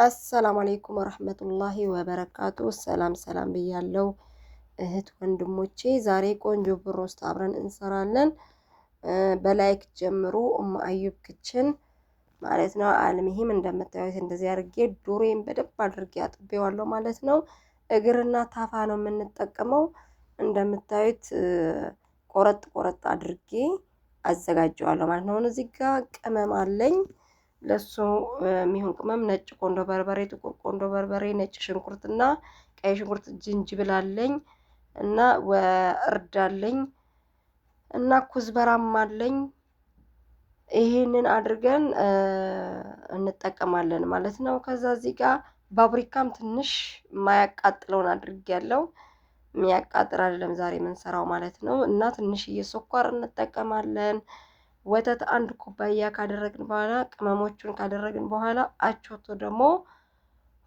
አሰላሙ አለይኩም ወራህመቱላሂ ወበረካቱ። ሰላም ብያለው እህት ወንድሞቼ። ዛሬ ቆንጆ ብሮስት አብረን እንሰራለን። በላይክ ጀምሩ። አዩብ ክችን ማለት ነው። አልሙሂም እንደምታዩት እንደዚህ አድርጌ ዶሮዬን በደንብ አድርጌ አጥቤዋለሁ ማለት ነው። እግርና ታፋ ነው የምንጠቀመው። እንደምታዩት ቆረጥ አድርጌ አዘጋጀዋለሁ ማለት ነው። እዚህ ጋር ቅመም አለኝ። ለሱ የሚሆን ቅመም ነጭ ቆንዶ በርበሬ፣ ጥቁር ቆንዶ በርበሬ፣ ነጭ ሽንኩርትና ቀይ ሽንኩርት፣ ዝንጅብል አለኝ እና እርድ አለኝ እና ኩዝበራም አለኝ። ይሄንን አድርገን እንጠቀማለን ማለት ነው። ከዛ እዚህ ጋር ፋብሪካም ትንሽ ማያቃጥለውን አድርጌያለሁ። የሚያቃጥል አይደለም ዛሬ የምንሰራው ማለት ነው። እና ትንሽዬ ስኳር እንጠቀማለን። ወተት አንድ ኩባያ ካደረግን በኋላ ቅመሞቹን ካደረግን በኋላ አቾቶ ደግሞ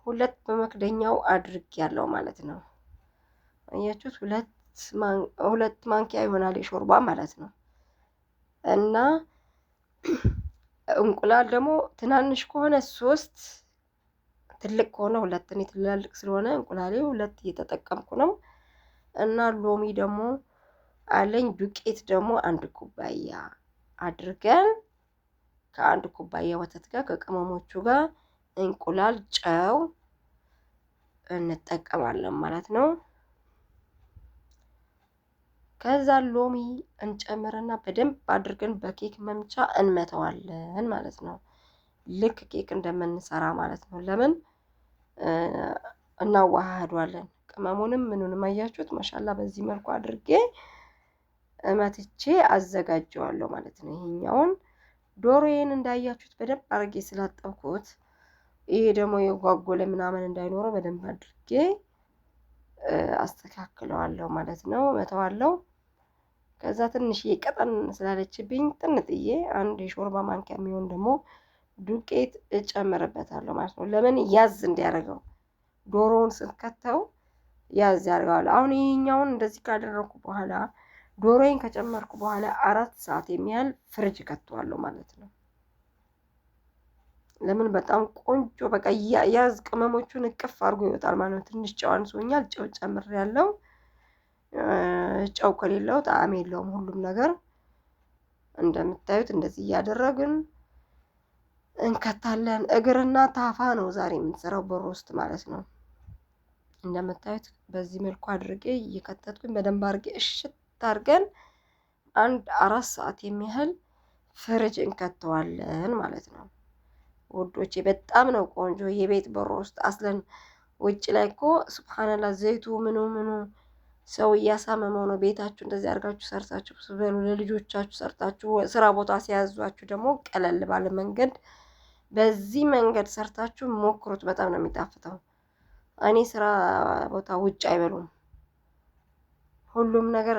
2 በመክደኛው አድርጌያለሁ ማለት ነው። አያችሁት? 2 ማንኪያ ይሆናል የሾርባ ማለት ነው። እና እንቁላል ደግሞ ትናንሽ ከሆነ 3፣ ትልቅ ከሆነ 2። እኔ ትላልቅ ስለሆነ እንቁላሌ 2 እየተጠቀምኩ ነው። እና ሎሚ ደግሞ አለኝ። ዱቄት ደግሞ 1 ኩባያ አድርገን ከ1 ኩባያ ወተት ጋር ከቅመሞቹ ጋር እንቁላል፣ ጨው እንጠቀማለን ማለት ነው። ከዛ ሎሚ እንጨምርና በደንብ አድርገን በኬክ መምቻ እንመተዋለን ማለት ነው። ልክ ኬክ እንደምንሰራ ማለት ነው። ለምን እናዋሃዷለን። ቅመሙንም ምኑንም አያችሁት? ማሻአላ በዚህ መልኩ አድርጌ መትቼ አዘጋጀዋለሁ ማለት ነው። ይሄኛውን ዶሮዬን እንዳያችሁት በደንብ አድርጌ ስላጠብኩት ይሄ ደግሞ የጓጎለ ምናምን እንዳይኖረው በደንብ አድርጌ አስተካክለዋለሁ ማለት ነው። መተዋለሁ። ከዛ ትንሽዬ ቀጠን ስላለችብኝ ጥንጥዬ 1 የሾርባ ማንኪያ የሚሆን ደግሞ ዱቄት እጨምርበታለሁ ማለት ነው። ለምን ያዝ እንዲያደርገው ዶሮውን ስንከተው ያዝ ያደርገዋል። አሁን ይሄኛውን እንደዚህ ካደረኩ በኋላ ዶሮዬን ከጨመርኩ በኋላ 4 ሰዓት የሚያህል ፍሪጅ ከተዋለሁ ማለት ነው። ለምን በጣም ቆንጆ በቃ ያዝ ቅመሞቹን እቅፍ አድርጎ ይወጣል ማለት ነው። ትንሽ ጨው አንሶኛል። ጨው ጨምሬያለሁ። ጨው ከሌለው ጣዕም የለውም ሁሉም ነገር። እንደምታዩት እንደዚህ እያደረግን እንከታለን። እግርና ታፋ ነው ዛሬ የምንሰራው በሮስት ማለት ነው። እንደምታዩት በዚህ መልኩ አድርጌ እየከተትኩኝ በደንብ አድርጌ እሽት አድርገን 4 ሰዓት የሚያህል ፍሪጅ እንከተዋለን ማለት ነው። ውዶቼ በጣም ነው ቆንጆ የቤት በሮስት። አስለን ውጭ ላይ እኮ ሱብሃንአላህ ዘይቱ ምኑ ሰው እያሳመመው ነው። ቤታችሁ እንደዚህ አድርጋችሁ ሰርታችሁ ስበሉ፣ ለልጆቻችሁ ሰርታችሁ ስራ ቦታ ሲያዟችሁ ደግሞ ቀለል ባለ መንገድ በዚህ መንገድ ሰርታችሁ ሞክሩት። በጣም ነው የሚጣፍጠው። እኔ ስራ ቦታ ውጭ አይበሉም። ሁሉም ነገር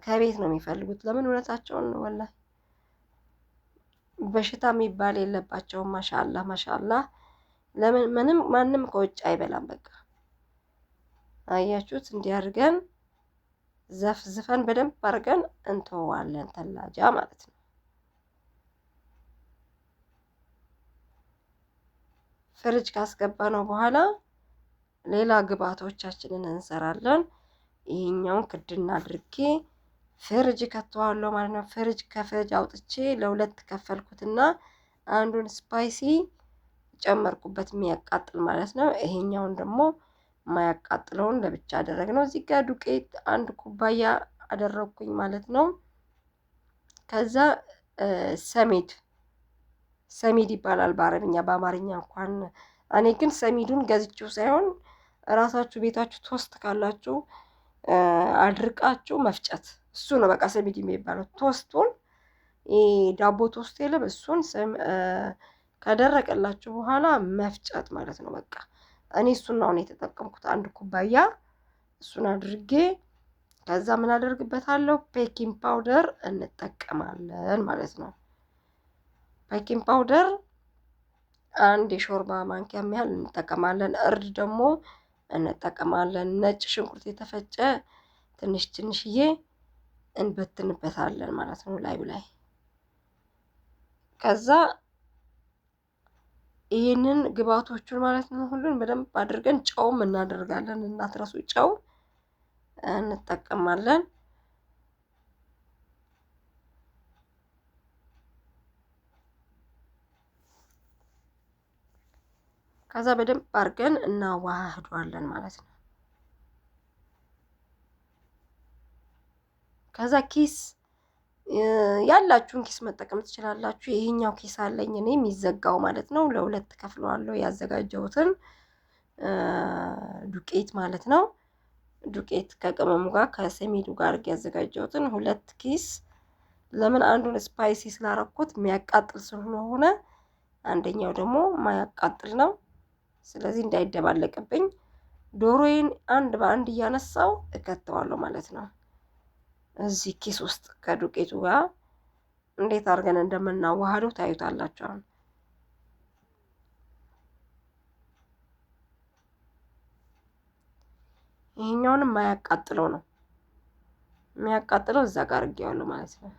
ከቤት ነው የሚፈልጉት። ለምን እውነታቸውን ነው ወላሂ። በሽታ የሚባል የለባቸውም። ማሻአላህ ለምን ማንም ከውጭ አይበላም። በቃ አያችሁት? እንዲያርገን ዘፍዝፈን በደንብ አድርገን እንተዋለን ተላጃ ማለት ነው። ፍሪጅ ካስገባ ነው በኋላ ሌላ ግብአቶቻችንን እንሰራለን። ይሄኛውን ክድና አድርጌ ፍሪጅ ከተዋለሁ ማለት ነው። ከፍሪጅ አውጥቼ ለ2 ከፈልኩትና አንዱን ስፓይሲ ጨመርኩበት የሚያቃጥል ማለት ነው። ይሄኛውን ደግሞ የማያቃጥለውን ለብቻ አደረግነው። እዚህ ጋር ዱቄት 1 ኩባያ አደረኩኝ ማለት ነው። ከዛ ሰሚድ ይባላል በአረብኛ። በአማርኛ እንኳን እኔ ግን ሰሚዱን ገዝቼው ሳይሆን እራሳችሁ ቤታችሁ ቶስት ካላችሁ አድርቃችሁ መፍጨት፣ እሱ ነው በቃ ሰሚድ የሚባለው። ቶስቱን ዳቦ ቶስት የለም፣ እሱን ከደረቀላችሁ በኋላ መፍጨት ማለት ነው። በቃ እኔ እሱን ነው የተጠቀምኩት። 1 ኩባያ እሱን አድርጌ ከዛ ምን አደርግበታለሁ? ቤኪንግ ፓውደር እንጠቀማለን ማለት ነው። ቤኪንግ ፓውደር 1 የሾርባ ማንኪያ የሚያህል እንጠቀማለን። እርድ ደግሞ እንጠቀማለን። ነጭ ሽንኩርት የተፈጨ ትንሽዬ እንበትንበታለን ማለት ነው ላዩ ላይ። ከዛ ይህንን ግብአቶቹን ማለት ነው ሁሉን በደንብ አድርገን ጨውም እናደርጋለን። እንዳትረሱ ጨው እንጠቀማለን። ከዛ በደንብ አድርገን እናዋህዷለን ማለት ነው። ከዛ ኪስ ያላችሁን ኪስ መጠቀም ትችላላችሁ። ይሄኛው ኪስ አለኝ እኔ የሚዘጋው ማለት ነው። ለሁለት ከፍለዋለሁ ያዘጋጀሁትን ዱቄት ማለት ነው። ዱቄት ከቅመሙ ጋር ከሰሚዱ ጋር ያዘጋጀሁትን ሁለት ኪስ። ለምን አንዱን ስፓይሲ ስላረኩት የሚያቃጥል ስለሆነ አንደኛው ደግሞ ማያቃጥል ነው። ስለዚህ እንዳይደባለቅብኝ ዶሮዬን አንድ በአንድ እያነሳው እከተዋለሁ ማለት ነው። እዚህ ኪስ ውስጥ ከዱቄቱ ጋር እንዴት አድርገን እንደምናዋሃደው ታዩታላችሁ። አሁን ይሄኛውንም የማያቃጥለው ነው። የሚያቃጥለው እዛ ጋር አድርጌዋለሁ ማለት ነው።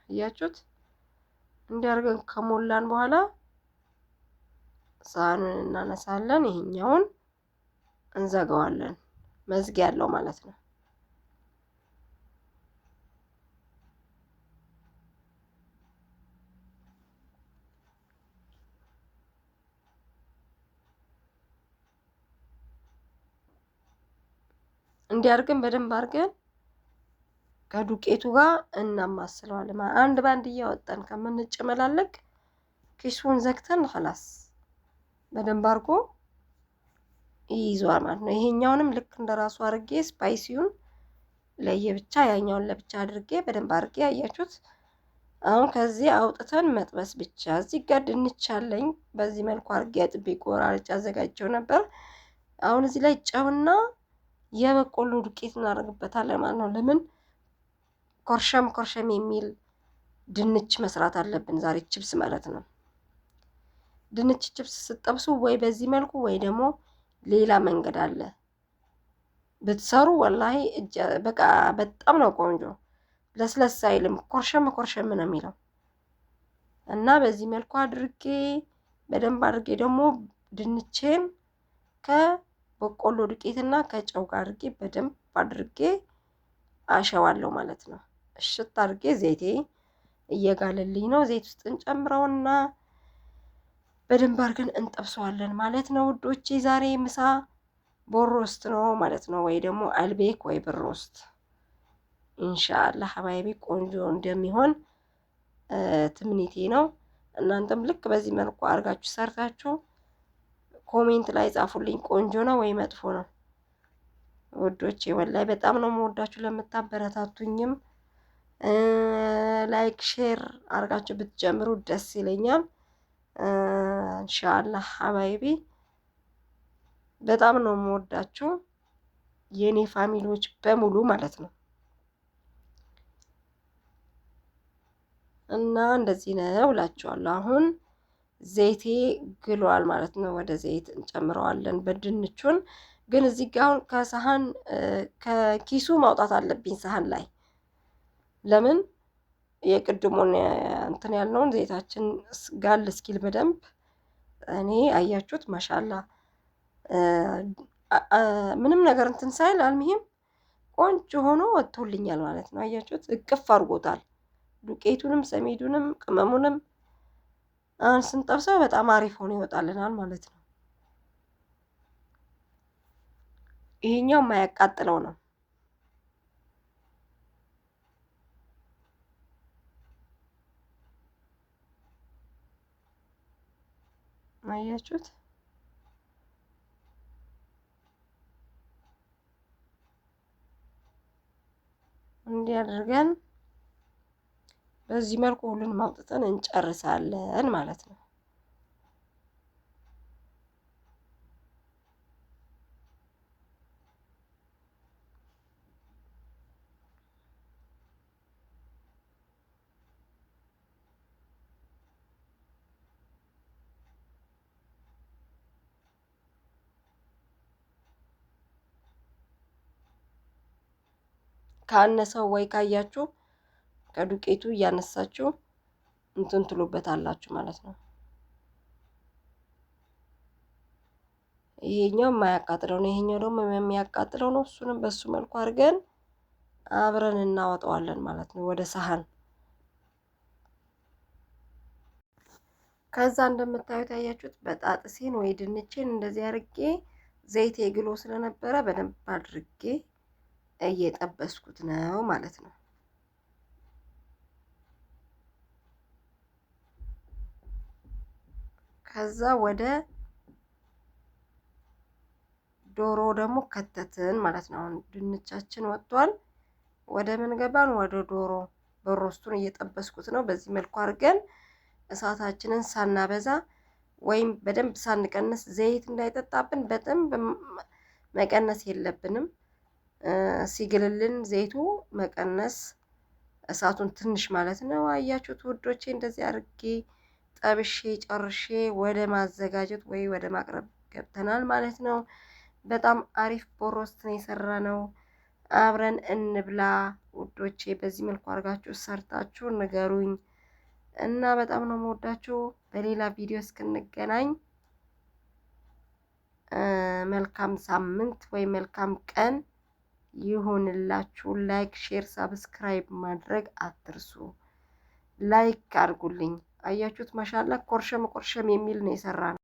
እያችሁት እንዲያርገን ከሞላን በኋላ ሳህኑን እናነሳለን። ይሄኛውን እንዘጋዋለን። መዝጊያ ያለው ማለት ነው። እንዲያርገን በደንብ አድርገን ከዱቄቱ ጋር እናማስለዋለን። አንድ ባንድ እያወጣን ከምንጨመላለቅ ኪሱን ዘግተን خلاص በደንብ አድርጎ ይይዟል ማለት ነው። ይሄኛውንም ልክ እንደራሱ አድርጌ ስፓይሲውን ለየብቻ ያኛውን ለብቻ አድርጌ በደንብ አድርጌ አያችሁት። አሁን ከዚህ አውጥተን መጥበስ ብቻ። እዚህ ጋር ድንች አለኝ በዚህ መልኩ አድርጌ አጥቤ ቆራርጬ አዘጋጀው ነበር። አሁን እዚህ ላይ ጨውና የበቆሎ ዱቄት እናደርግበታለን ማለት ነው። ለምን ኮርሸም የሚል ድንች መስራት አለብን ዛሬ ቺፕስ ማለት ነው። ድንች ቺፕስ ስትጠብሱ ወይ በዚህ መልኩ ወይ ደግሞ ሌላ መንገድ አለ ብትሰሩ ወላሂ በቃ በጣም ነው ቆንጆ። ለስለስ አይልም፣ ኮርሸም ነው የሚለው እና በዚህ መልኩ አድርጌ በደንብ አድርጌ ደግሞ ድንቼን ከበቆሎ ዱቄትና ከጨው ጋር አድርጌ በደንብ አድርጌ አሸዋለሁ ማለት ነው። እሽት አድርጌ ዘይቴ እየጋለልኝ ነው። ዘይት ውስጥ እንጨምረውና በደንብ አድርገን እንጠብሰዋለን ማለት ነው ውዶቼ። ዛሬ ምሳ ቦሮስት ነው ማለት ነው፣ ወይ ደግሞ አልቤክ ወይ ብሮስት። ኢንሻአላህ ሀባይቢ ቆንጆ እንደሚሆን ትምኒቴ ነው። እናንተም ልክ በዚህ መልኩ አድርጋችሁ ሰርታችሁ ኮሜንት ላይ ጻፉልኝ፣ ቆንጆ ነው ወይ መጥፎ ነው ውዶቼ። ወላይ በጣም ነው የምወዳችሁ። ለምታበረታቱኝም ላይክ ሼር አድርጋችሁ ብትጀምሩ ደስ ይለኛል። ኢንሻአላህ ሀባይቢ በጣም ነው የምወዳችሁ የኔ ፋሚሊዎች በሙሉ ማለት ነው። እና እንደዚህ ነው እላችኋለሁ። አሁን ዘይቴ ግሏል ማለት ነው። ወደ ዘይት እንጨምረዋለን በድንቹን። ግን እዚህ ጋር አሁን ከሰሃን ከኪሱ ማውጣት አለብኝ ሰሃን ላይ። ለምን የቅድሙን እንትን ያልነውን ዘይታችን ጋል እስኪል በደንብ እኔ አያችሁት ማሻላ ምንም ነገር እንትን ሳይል አልሚሂም ቆንጆ ሆኖ ወጥቶልኛል ማለት ነው። አያችሁት እቅፍ አድርጎታል። ዱቄቱንም ሰሚዱንም ቅመሙንም ስንጠብሰው በጣም አሪፍ ሆኖ ይወጣልናል ማለት ነው። ይሄኛው የማያቃጥለው ነው። አያችሁት እንዲህ አድርገን በዚህ መልኩ ሁሉንም አውጥተን እንጨርሳለን ማለት ነው። ካነሰው ወይ ካያችሁ ከዱቄቱ እያነሳችሁ እንትን ትሉበታላችሁ ማለት ነው። ይሄኛው የማያቃጥለው ነው፣ ይሄኛው ደግሞ የሚያቃጥለው ነው። እሱንም በሱ መልኩ አድርገን አብረን እናወጣዋለን ማለት ነው ወደ ሳህን። ከዛ እንደምታዩት ያያችሁት በጣጥሴን ወይ ድንቼን እንደዚህ አድርጌ ዘይት የግሎ ስለነበረ በደንብ አድርጌ እየጠበስኩት ነው ማለት ነው። ከዛ ወደ ዶሮ ደግሞ ከተትን ማለት ነው። አሁን ድንቻችን ወጥቷል። ወደ ምን ገባን? ወደ ዶሮ በሮስቱን እየጠበስኩት ነው። በዚህ መልኩ አድርገን እሳታችንን ሳናበዛ ወይም በደንብ ሳንቀንስ፣ ዘይት እንዳይጠጣብን በደንብ መቀነስ የለብንም። ሲግልልን ዘይቱ መቀነስ፣ እሳቱን ትንሽ ማለት ነው። አያችሁት ውዶቼ፣ እንደዚህ አድርጌ ጠብሼ ጨርሼ ወደ ማዘጋጀት ወይ ወደ ማቅረብ ገብተናል ማለት ነው። በጣም አሪፍ ቦሮስት ነው የሰራ ነው። አብረን እንብላ ውዶቼ። በዚህ መልኩ አድርጋችሁ ሰርታችሁ ንገሩኝ እና በጣም ነው የምወዳችሁ። በሌላ ቪዲዮ እስክንገናኝ መልካም ሳምንት ወይ መልካም ቀን ይሁንላችሁ። ላይክ፣ ሼር፣ ሳብስክራይብ ማድረግ አትርሱ። ላይክ አድርጉልኝ። አያችሁት ማሻላ ኮርሸም የሚል ነው የሰራ ነው።